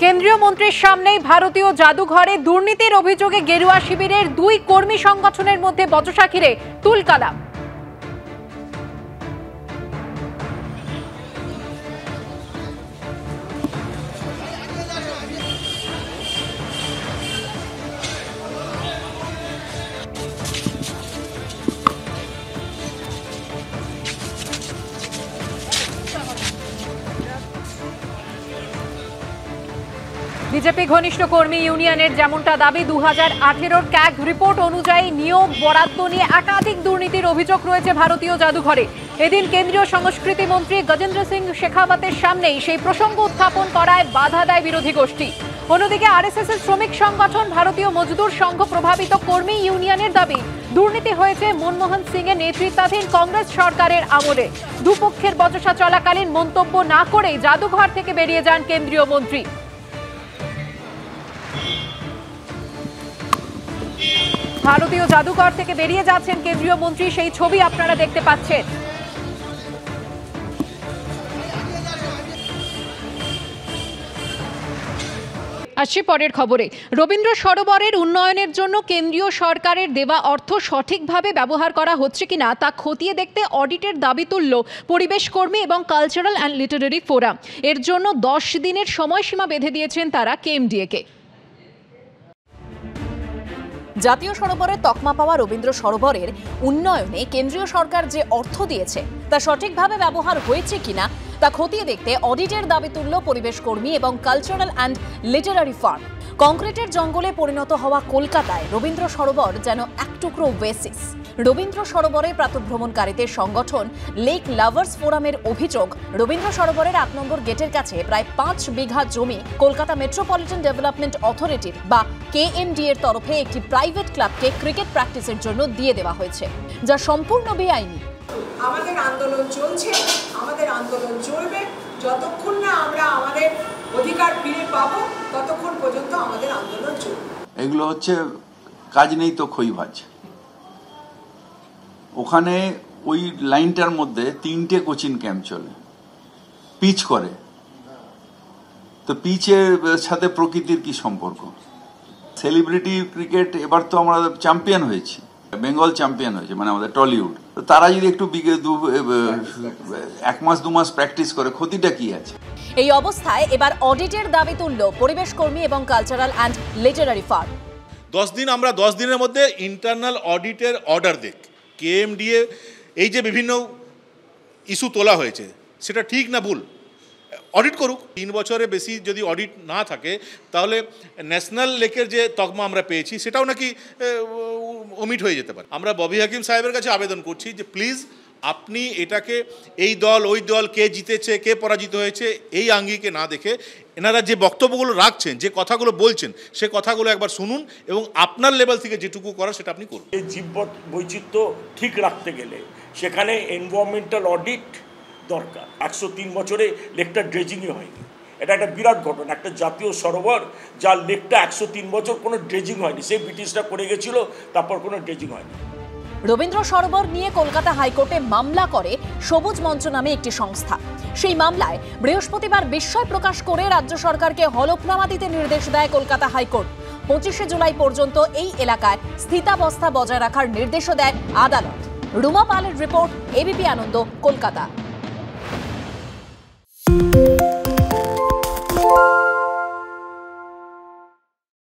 কেন্দ্রীয় মন্ত্রীর সামনেই ভারতীয় জাদুঘরে দুর্নীতির অভিযোগে গেরুয়া শিবিরের দুই কর্মী সংগঠনের মধ্যে বচসা ঘিরে তুলকালাম। বিজেপি ঘনিষ্ঠ কর্মী ইউনিয়নের যেমনটা দাবি 2018 ক্যাগ রিপোর্ট অনুযায়ী নিয়োগ বরাদ্দ নিয়ে একাধিক দুর্নীতির অভিযোগ রয়েছে ভারতীয় জাদুঘরে। এদিন কেন্দ্রীয় সংস্কৃতি মন্ত্রী গজেন্দ্র সিং শেখাওয়াতের সামনেই সেই প্রসঙ্গ উত্থাপন করায় বাধা দেয় বিরোধী গোষ্ঠী। অন্যদিকে আরএসএস এর শ্রমিক সংগঠন ভারতীয় মজদুর সংঘ প্রভাবিত কর্মী ইউনিয়নের দাবি দুর্নীতি হয়েছে মনমোহন সিং এর নেতৃত্বাধীন কংগ্রেস সরকারের আমলে। দুপক্ষের বচসা চলাকালীন মন্তব্য না করেই জাদুঘর থেকে বেরিয়ে যান কেন্দ্রীয় মন্ত্রী। ভারতীয় জাদুঘর থেকে বেরিয়ে যাচ্ছেন কেন্দ্রীয় মন্ত্রী, সেই ছবি আপনারা দেখতে পাচ্ছেন। আসছি পরের খবরে। রবীন্দ্র সরোবরের উন্নয়নের জন্য কেন্দ্রীয় সরকারের দেওয়া অর্থ সঠিকভাবে ব্যবহার করা হচ্ছে কিনা তা খতিয়ে দেখতে অডিটের দাবি তুলল পরিবেশ কর্মী এবং কালচারাল অ্যান্ড লিটারেরি ফোরাম। এর জন্য 10 দিনের সময়সীমা বেঁধে দিয়েছেন তারা কেএমডিএ-কে। জাতীয় সরোবরের তকমা পাওয়া রবীন্দ্র সরোবরের উন্নয়নে কেন্দ্রীয় সরকার যে অর্থ দিয়েছে তা সঠিকভাবে ব্যবহার হয়েছে কিনা তা খতিয়ে দেখতে অডিটের দাবি তুলল পরিবেশ কর্মী এবং কালচারাল অ্যান্ড লিটারারি ফার্ম। কংক্রিটের জঙ্গলে পরিণত হওয়া কলকাতায় রবীন্দ্র সরোবর যেন এক টুকরো ওয়েসিস। রবীন্দ্র সরোবরে প্রাতঃভ্রমণকারীদের সংগঠন লেক লাভার্স ফোরামের অভিযোগ, রবীন্দ্র সরোবরের 8 নম্বর গেটের কাছে প্রায় 5 বিঘা জমি কলকাতা মেট্রোপলিটন ডেভেলপমেন্ট অথরিটির বা কেএমডি এর তরফে একটি প্রাইভেট ক্লাবকে ক্রিকেট প্র্যাকটিসের জন্য দিয়ে দেওয়া হয়েছে, যা সম্পূর্ণ বেআইনি। আমাদের আন্দোলন চলছে, আমাদের আন্দোলন চলবে যতক্ষণ না আমরা আমাদের অধিকার ফিরে পাবো, ততক্ষণ পর্যন্ত আমাদের আন্দোলন চলবে। এগুলো হচ্ছে কাজ নেই তো খইভাজ। ওখানে ওই লাইনটার মধ্যে 3টে কোচিং ক্যাম্প চলে, পিচ করে। তো পিচের সাথে প্রকৃতির কি সম্পর্ক? সেলিব্রিটি ক্রিকেট এবার তো আমরা চ্যাম্পিয়ন হয়েছি, বেঙ্গল চ্যাম্পিয়ন হয়েছে, মানে আমাদের টলিউড। তো তারা যদি একটু 1 মাস 2 মাস প্র্যাকটিস করে, ক্ষতিটা কি আছে? এই অবস্থায় এবার অডিটের দাবি তুলল পরিবেশ কর্মী এবং কালচারাল অ্যান্ড লিটারারি ফার্ম। 10 দিন, আমরা 10 দিনের মধ্যে ইন্টারনাল অডিটের অর্ডার দেখ। কেএমডিএ এই যে বিভিন্ন ইস্যু তোলা হয়েছে সেটা ঠিক না ভুল, অডিট করুক। 3 বছরের বেশি যদি অডিট না থাকে তাহলে ন্যাশনাল লেকের যে তকমা আমরা পেয়েছি সেটাও নাকি ওমিট হয়ে যেতে পারে। আমরা ববি হাকিম সাহেবের কাছে আবেদন করছি যে প্লিজ আপনি এটাকে এই দল ওই দল, কে জিতেছে কে পরাজিত হয়েছে এই আঙ্গিকে না দেখে এনারা যে বক্তব্যগুলো রাখছেন, যে কথাগুলো বলছেন, সে কথাগুলো একবার শুনুন এবং আপনার লেভেল থেকে যেটুকু করার সেটা আপনি করুন। এই জীব বৈচিত্র্য ঠিক রাখতে গেলে সেখানে এনভায়রনমেন্টাল অডিট দরকার। 103 বছরে লেকটা ড্রেজিংই হয়নি, এটা একটা বিরাট ঘটনা। একটা জাতীয় সরোবর যার লেকটা 103 বছর কোনো ড্রেজিং হয়নি, সেই ব্রিটিশরা করে গেছিল, তারপর কোনো ড্রেজিং হয়নি। রবীন্দ্র সরোবর নিয়ে কলকাতা হাইকোর্টে মামলা করে সবুজ মঞ্চ নামে একটি সংস্থা। সেই মামলায় বৃহস্পতিবার বিস্ময় প্রকাশ করে রাজ্য সরকারকে হলফনামা দিতে নির্দেশ দেয় কলকাতা হাইকোর্ট। 25শে জুলাই পর্যন্ত এই এলাকায় স্থিতাবস্থা বজায় রাখার নির্দেশও দেয় আদালত। রুমা পালের রিপোর্ট, এবিপি আনন্দ, কলকাতা।